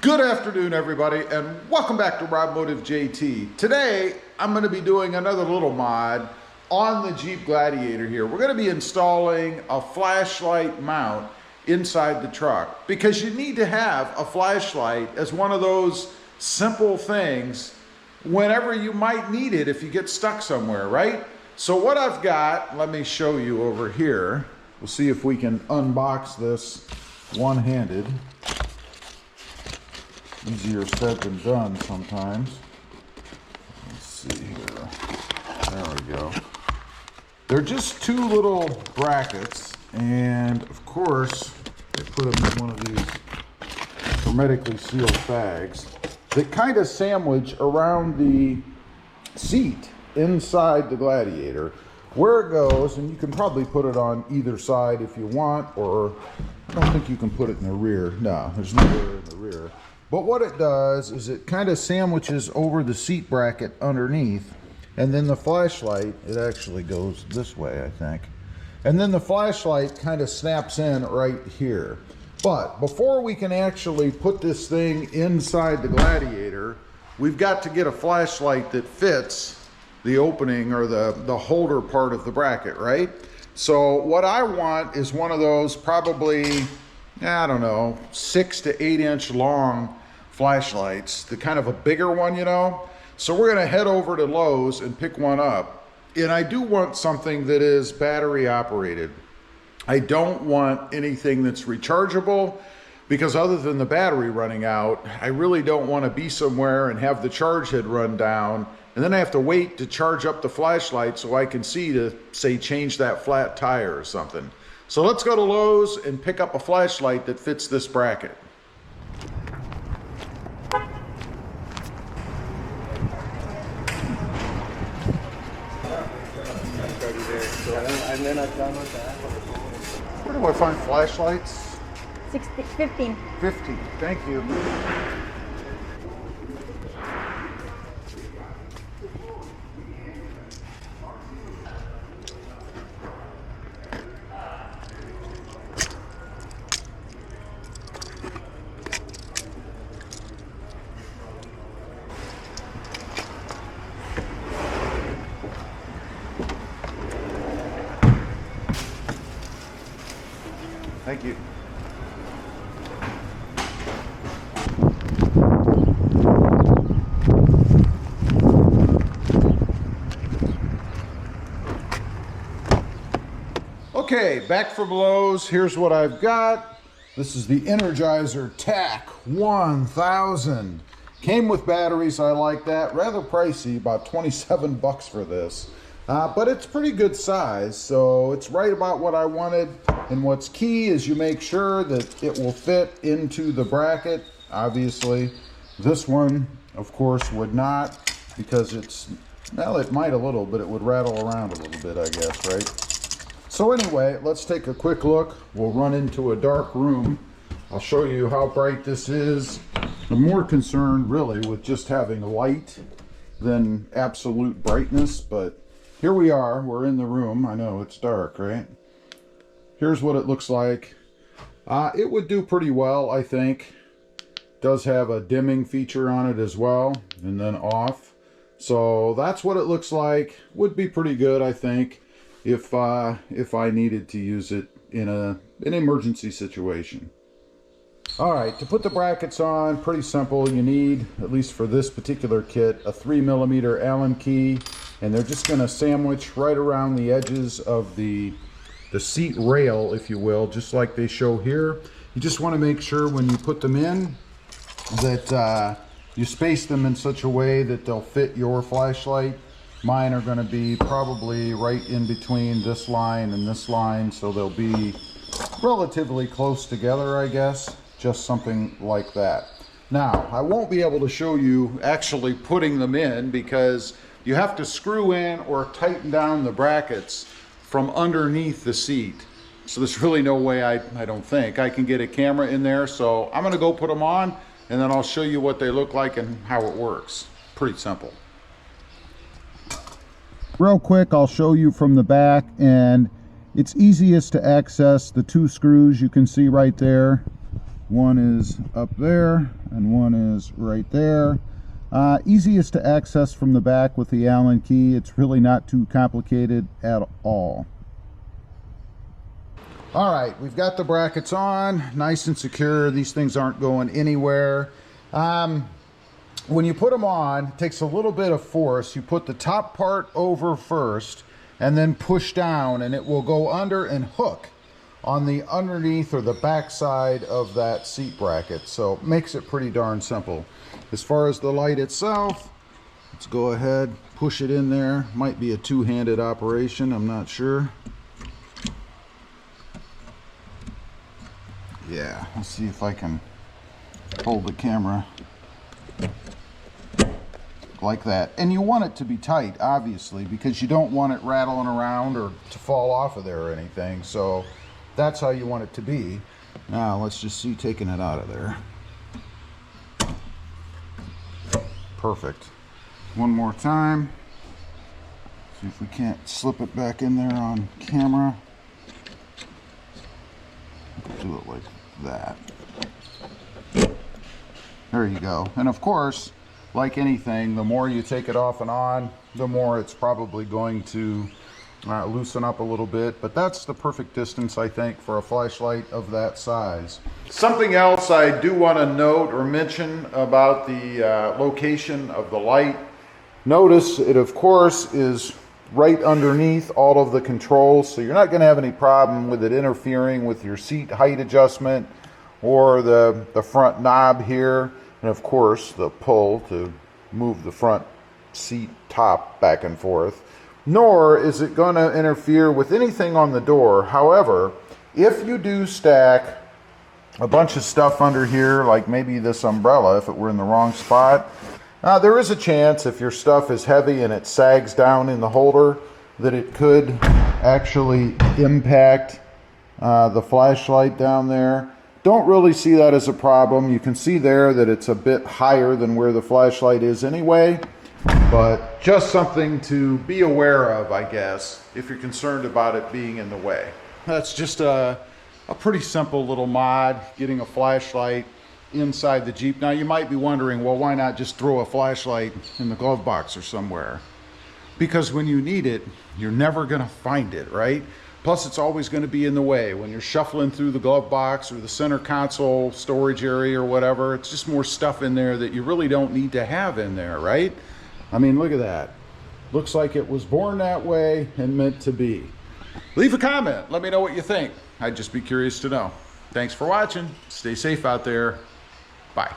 Good afternoon, everybody, and welcome back to robmotivejt. Today, I'm going to be doing another little mod on the Jeep Gladiator here. We're going to be installing a flashlight mount inside the truck because you need to have a flashlight as one of those simple things whenever you might need it if you get stuck somewhere, right? So what I've got, let me show you over here. We'll see if we can unbox this one-handed. Easier said than done sometimes. Let's see here. There we go. They're just two little brackets, and of course, they put them in one of these hermetically sealed bags that kind of sandwich around the seat inside the Gladiator where it goes, and you can probably put it on either side if you want, or I don't think you can put it in the rear. No, there's nowhere in the rear. But what it does is it kind of sandwiches over the seat bracket underneath, and then the flashlight, it actually goes this way, I think. And then the flashlight kind of snaps in right here. But before we can actually put this thing inside the Gladiator, we've got to get a flashlight that fits the opening or the holder part of the bracket, right? So what I want is one of those probably, I don't know, 6 to 8 inch long flashlights, the kind of a bigger one, you know. So we're gonna head over to Lowe's and pick one up. And I do want something that is battery operated. I don't want anything that's rechargeable, because other than the battery running out, I really don't want to be somewhere and have the charge head run down and then I have to wait to charge up the flashlight so I can see to, say, change that flat tire or something. So let's go to Lowe's and pick up a flashlight that fits this bracket. Where do I find flashlights? 15. 15, thank you. Thank you. Okay, back from Lowe's. Here's what I've got. This is the Energizer TAC 1000. Came with batteries, I like that. Rather pricey, about 27 bucks for this. But it's pretty good size, so it's right about what I wanted. And what's key is you make sure that it will fit into the bracket. Obviously, this one, of course, would not, because it's, well, it might a little, but it would rattle around a little bit, I guess, right? So anyway, let's take a quick look. We'll run into a dark room. I'll show you how bright this is. I'm more concerned, really, with just having light than absolute brightness, but here we are, we're in the room. I know it's dark, right? Here's what it looks like. It would do pretty well, I think. Does have a dimming feature on it as well, and then off. So that's what it looks like. Would be pretty good, I think, if I needed to use it in an emergency situation. All right, to put the brackets on, pretty simple. You need, at least for this particular kit, a 3mm Allen key, and they're just going to sandwich right around the edges of the seat rail, if you will, just like they show here. You just want to make sure when you put them in that you space them in such a way that they'll fit your flashlight. Mine are going to be probably right in between this line and this line, so they'll be relatively close together, I guess. Just something like that. Now, I won't be able to show you actually putting them in because you have to screw in or tighten down the brackets from underneath the seat. So there's really no way, I don't think, I can get a camera in there. So I'm gonna go put them on and then I'll show you what they look like and how it works. Pretty simple. Real quick, I'll show you from the back, and it's easiest to access the two screws you can see right there. One is up there and one is right there. Easiest to access from the back with the Allen key. It's really not too complicated at all. All right, we've got the brackets on, nice and secure. These things aren't going anywhere. When you put them on, it takes a little bit of force. You put the top part over first and then push down, and it will go under and hook on the underneath or the back side of that seat bracket. So it makes it pretty darn simple. As far as the light itself, let's go ahead, push it in there. Might be a two-handed operation, I'm not sure. Yeah, let's see if I can hold the camera like that. And you want it to be tight, obviously, because you don't want it rattling around or to fall off of there or anything. So that's how you want it to be. Now let's just see taking it out of there. Perfect. One more time. See if we can't slip it back in there on camera. Do it like that. There you go. And of course, like anything, the more you take it off and on, the more it's probably going to loosen up a little bit. But that's the perfect distance, I think, for a flashlight of that size. Something else I do want to note or mention about the location of the light. Notice it, of course, is right underneath all of the controls, so you're not going to have any problem with it interfering with your seat height adjustment or the front knob here, and of course the pull to move the front seat top back and forth. Nor is it going to interfere with anything on the door. However, if you do stack a bunch of stuff under here, like maybe this umbrella, if it were in the wrong spot, there is a chance, if your stuff is heavy and it sags down in the holder, that it could actually impact the flashlight down there. Don't really see that as a problem. You can see there that it's a bit higher than where the flashlight is anyway, but just something to be aware of, I guess, if you're concerned about it being in the way. That's just a pretty simple little mod, getting a flashlight inside the Jeep. Now you might be wondering, well, why not just throw a flashlight in the glove box or somewhere? Because when you need it, you're never going to find it, right? Plus it's always going to be in the way when you're shuffling through the glove box or the center console storage area or whatever. It's just more stuff in there that you really don't need to have in there, right? I mean, look at that. Looks like it was born that way and meant to be. Leave a comment, let me know what you think. I'd just be curious to know. Thanks for watching. Stay safe out there. Bye.